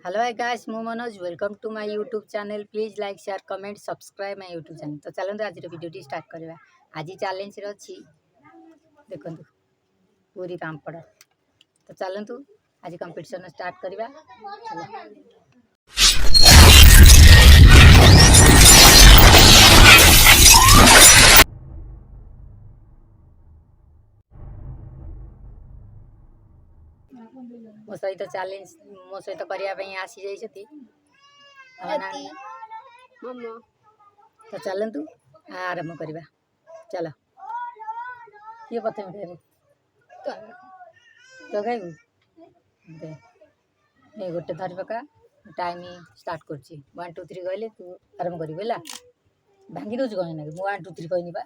Hello hi guys मु Manoj welcome to my YouTube channel please like share comment subscribe my YouTube channel. तो चलते आज video start करवा। आज चैलेंज अच्छी देखो पूरी पापड़। तो चलतु आज कंपटीशन स्टार्ट करवा। मो सहित चैलेंज मो सहित करने आसी जाती। तो चलतु आरंभ करवा। चलो किए प्रथम खाइबू तो खाइबू नहीं गोटे धरी पका टाइम स्टार्ट कर 1 2 3 कहले तू आरंभ कर भांगी दौर कह ना मुझे 1 2 3 कहनी बा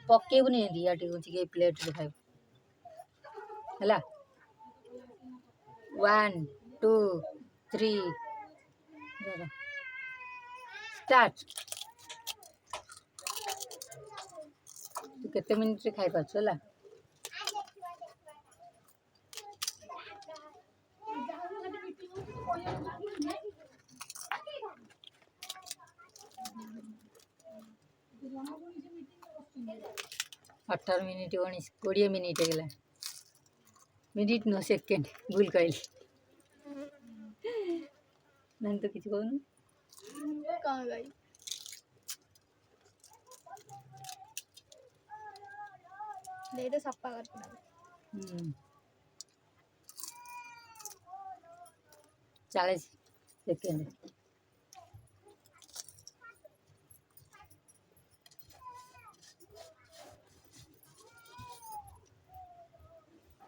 पकेबुनि ये प्लेट रे खाइबू है 1 2 3 स्टार्ट। तू केते मिनिट रे खाई पाछ है 18 मिनिट 19 20 मिनिट है मिनिट नो सेकेंड भूल कहली नहीं तो किसी कहून सफा कर 40 सेकेंड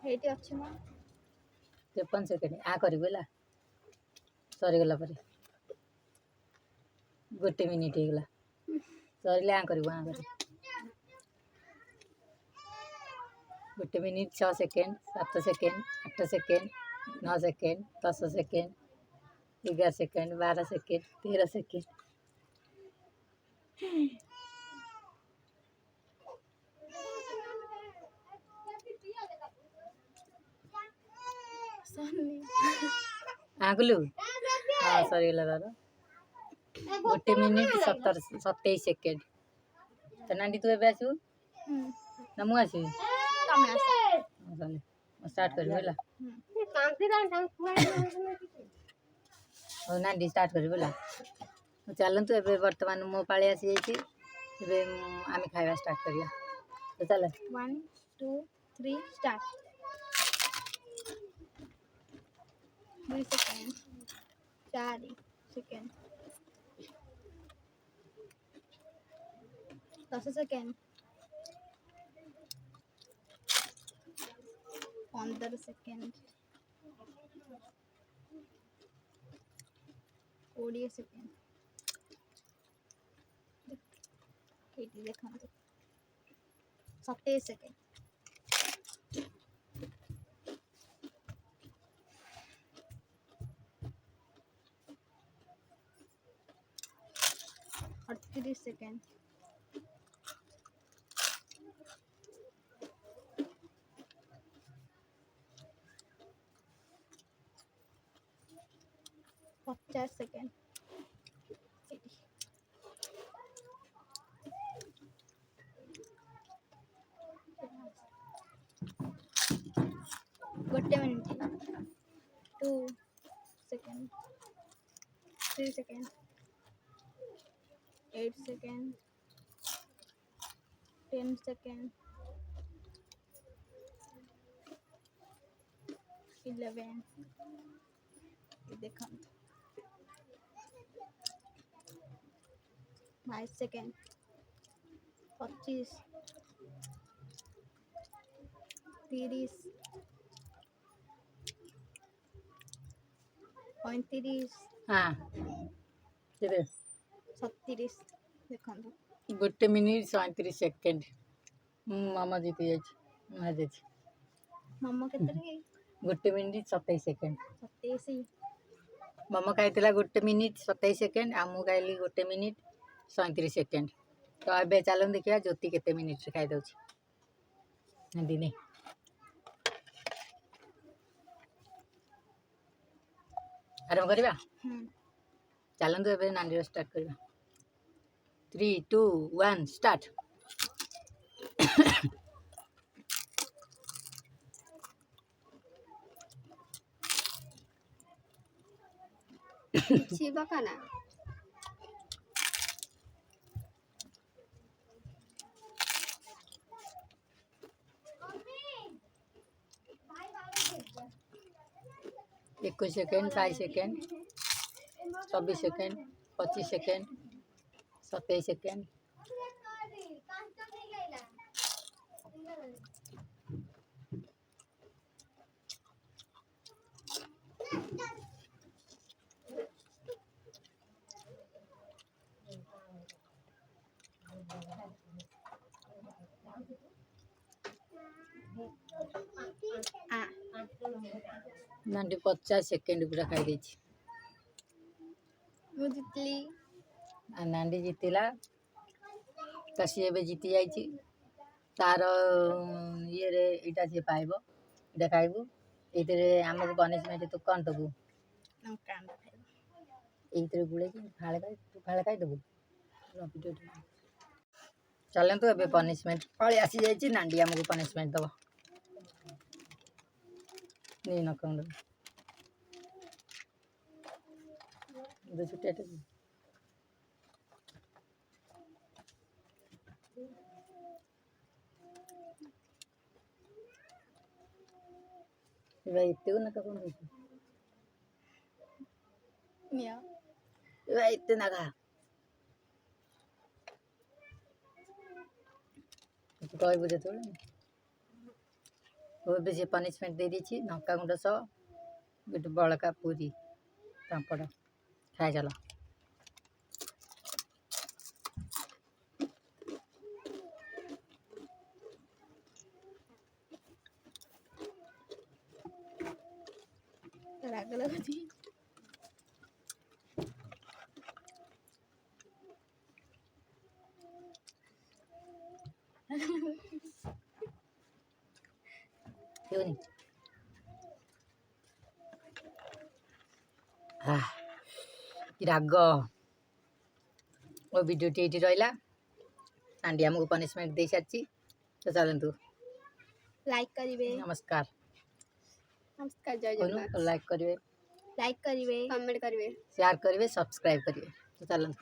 हेटी अछि म 53 सेकेंड आ करिबो ला सरी गला पर गोटे मिनिट हो गला सरी आ करिबो आ कर गोटे minute 6 second 7 second 8 second 9 second 10 second 11 second 12 second 13 second आगलू हाँ सरी गला दादा गोटे मिनिट 27 सेकेंड तो नांडी तू एबे आसू ना मु आसी स्टार्ट कर बोला नांडी स्टार्ट कर बोला चलतु एबे वर्तमान मो पाली आसी जाइए एबे आमे खाइबा स्टार्ट करिया। तो चल 1 2 3 start 2 second 4 second 10 second 15 second 20 second देखा 27 second 38 second 50 second 1 minute 2 second 3 second 8 second 10 second 11 देखा 22 सेकेंड 25 30 35 हाँ 37 देखा गोटे मिनिट 37 सेकेंड मामा जीती जाए मम्मा केते गोटे मिनिट 27 सेकेंड 27 मामा खाई गोटे मिनिट 27 सेकेंड आ मु खाइली गोटे मिनिट 37 सेकेंड। तो ए चलो देखिए ज्योति केते मिनिट खाई दे दिने ଆରମ୍ଭ କରିବା। ହୁଁ। ଚାଲନ୍ତୁ ଏବେ ନାଣ୍ଡିର ଷ୍ଟାର୍ଟ କରିବା। 3, 2, 1 ଷ୍ଟାର୍ଟ। କିଛି ପକାନା। एकुश second 22 second 24 second 25 second 27 second नांडी 50 सेकेंड पूरा खाई देछि। ମୁଁ ଜିତିଲି। आ नांडी जितिला तो सी एबे जीति जाइछि। तार ये रे इटा से पाइबो इटा खाइबो एतरे हमको पनिशमेंट तो कोन दबु एतरे गुळे कि फाळे खाइ तू फाळे खाइ दबु। चलन तो एबे पनिशमेंट फाळे आसी जाइछि। नांडी हमको पनिशमेंट दबो नी न कंद दो छुट्टी आटे इबे इते न कंद ନିଅ। इबे इते ना खा तू कहि बुझे तो वो भी से पनिशमेंट दे दीछि। नक्का गुंड सो बिट बड़का पूरी पापड़ खाए चलो। ରାଗ ଲାଗୁଛି। क्यों नहीं कि राग वो वीडियो टी रहा आंटी हमको पनिशमेंट दे सारी। तो चलतु ଲାଇକ୍ କରିବେ। नमस्कार ନମସ୍କାର ଜୟ ଜଗନ୍ନାଥ। लाइक करेंगे ଲାଇକ୍ କରିବେ କମେଣ୍ଟ କରିବେ। शेयर करेंगे सब्सक्राइब करेंगे। तो चलतु।